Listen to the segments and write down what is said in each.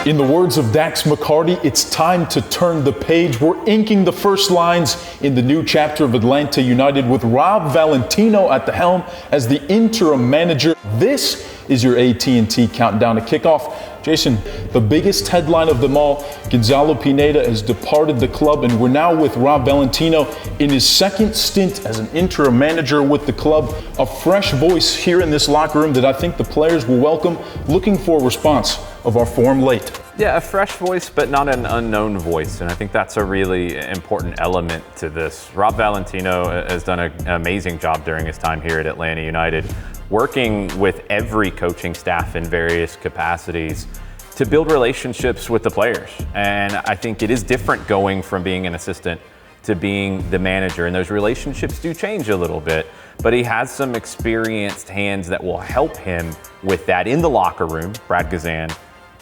In the words of Dax McCarty, it's time to turn the page. We're inking the first lines in the new chapter of Atlanta United with Rob Valentino at the helm as the interim manager. This is your AT&T Countdown to Kickoff. Jason, the biggest headline of them all, Gonzalo Pineda has departed the club, and we're now with Rob Valentino in his second stint as an interim manager with the club. A fresh voice here in this locker room that I think the players will welcome, looking for a response of our form late. Yeah, a fresh voice, but not an unknown voice, and I think that's a really important element to this. Rob Valentino has done an amazing job during his time here at Atlanta United, working with every coaching staff in various capacities to build relationships with the players. And I think it is different going from being an assistant to being the manager, and those relationships do change a little bit, but he has some experienced hands that will help him with that in the locker room. Brad Gazan,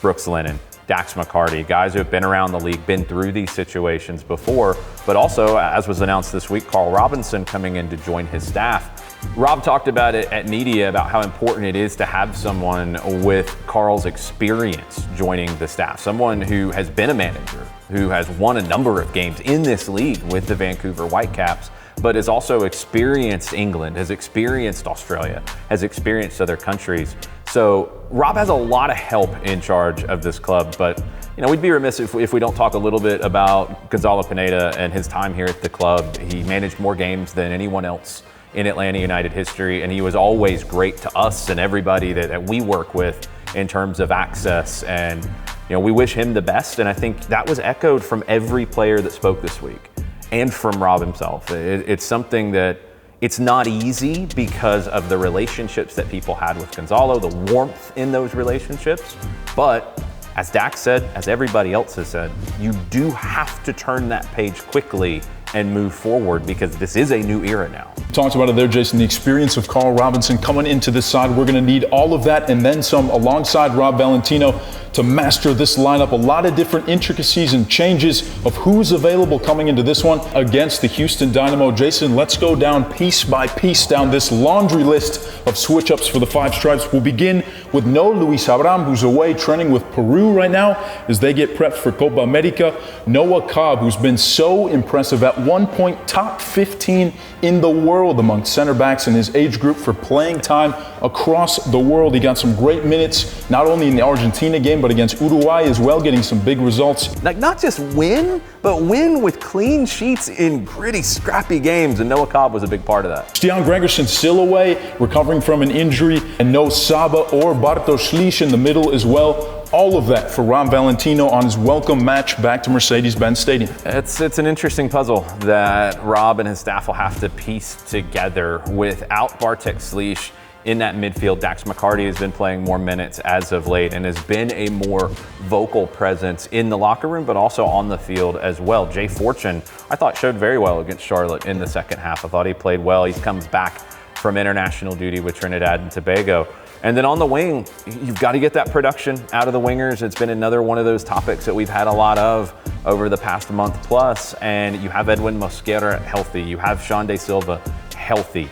Brooks Lennon, Dax McCarty, guys who have been around the league, been through these situations before, but also, as was announced this week, Carl Robinson coming in to join his staff. Rob talked about it at media about how important it is to have someone with Carl's experience joining the staff, someone who has been a manager, who has won a number of games in this league with the Vancouver Whitecaps, but has also experienced England, has experienced Australia, has experienced other countries. So Rob has a lot of help in charge of this club, but we'd be remiss if we don't talk a little bit about Gonzalo Pineda and his time here at the club. He managed more games than anyone else in Atlanta United history, and he was always great to us and everybody that we work with in terms of access. And we wish him the best, and I think that was echoed from every player that spoke this week and from Rob himself. It's something that it's not easy because of the relationships that people had with Gonzalo, the warmth in those relationships, but as Dax said, as everybody else has said, you do have to turn that page quickly and move forward because this is a new era now. Talked about it there, Jason, the experience of Carl Robinson coming into this side. We're going to need all of that and then some alongside Rob Valentino to master this lineup. A lot of different intricacies and changes of who's available coming into this one against the Houston Dynamo. Jason, let's go down piece by piece down this laundry list of switch-ups for the Five Stripes. We'll begin with no Luis Abram, who's away training with Peru right now as they get prepped for Copa America. Noah Cobb, who's been so impressive, at one point top 15 in the world among center backs in his age group for playing time across the world. He got some great minutes, not only in the Argentina game, but against Uruguay as well, getting some big results. Like, not just win, but win with clean sheets in gritty, scrappy games, and Noah Cobb was a big part of that. Stian Gregerson still away, recovering from an injury, and no Saba or Bartosz Lisz in the middle as well. All of that for Rob Valentino on his welcome match back to Mercedes-Benz Stadium. It's an interesting puzzle that Rob and his staff will have to piece together. Without Bartosz Lisz in that midfield, Dax McCarty has been playing more minutes as of late and has been a more vocal presence in the locker room, but also on the field as well. Jay Fortune, I thought, showed very well against Charlotte in the second half. I thought he played well. He comes back from international duty with Trinidad and Tobago. And then on the wing, you've got to get that production out of the wingers. It's been another one of those topics that we've had a lot of over the past month plus. And you have Edwin Mosquera healthy. You have Sean De Silva healthy.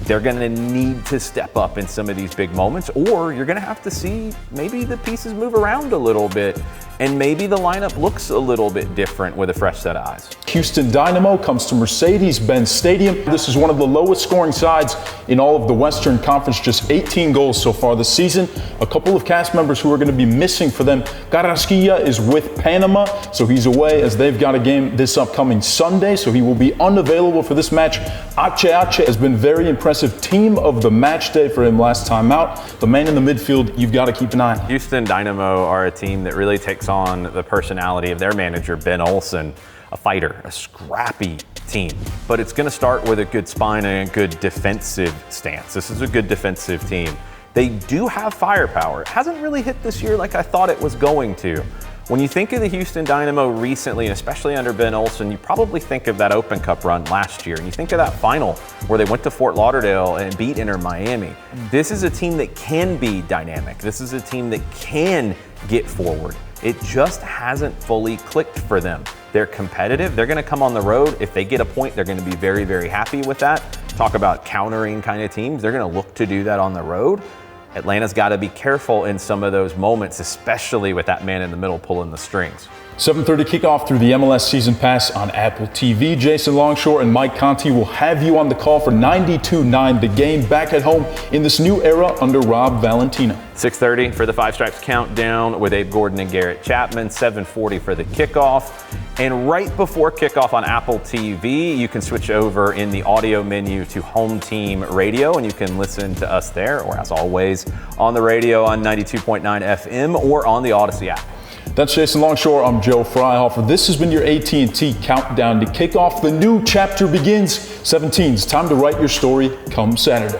They're going to need to step up in some of these big moments, or you're going to have to see maybe the pieces move around a little bit, and maybe the lineup looks a little bit different with a fresh set of eyes. Houston Dynamo comes to Mercedes-Benz Stadium. This is one of the lowest scoring sides in all of the Western Conference, just 18 goals so far this season. A couple of cast members who are going to be missing for them. Carrasquilla is with Panama, so he's away as they've got a game this upcoming Sunday, so he will be unavailable for this match. Ache has been very impressive. Team of the match day for him last time out. The man in the midfield, you've got to keep an eye on. Houston Dynamo are a team that really takes on the personality of their manager, Ben Olsen, a fighter, a scrappy team. But it's going to start with a good spine and a good defensive stance. This is a good defensive team. They do have firepower. It hasn't really hit this year like I thought it was going to. When you think of the Houston Dynamo recently, and especially under Ben Olsen, you probably think of that Open Cup run last year. And you think of that final where they went to Fort Lauderdale and beat Inter Miami. This is a team that can be dynamic. This is a team that can get forward. It just hasn't fully clicked for them. They're competitive. They're going to come on the road. If they get a point, they're going to be very, very happy with that. Talk about countering kind of teams. They're going to look to do that on the road. Atlanta's got to be careful in some of those moments, especially with that man in the middle pulling the strings. 7:30 kickoff through the MLS Season Pass on Apple TV. Jason Longshore and Mike Conti will have you on the call for 92.9 The Game, back at home in this new era under Rob Valentino. 6:30 for the Five Stripes Countdown with Abe Gordon and Garrett Chapman. 7:40 for the kickoff. And right before kickoff on Apple TV, you can switch over in the audio menu to Home Team Radio, and you can listen to us there, or as always, on the radio on 92.9 FM or on the Odyssey app. That's Jason Longshore. I'm Joe Fryhofer. This has been your AT&T Countdown to Kickoff. The new chapter begins. 17's time to write your story come Saturday.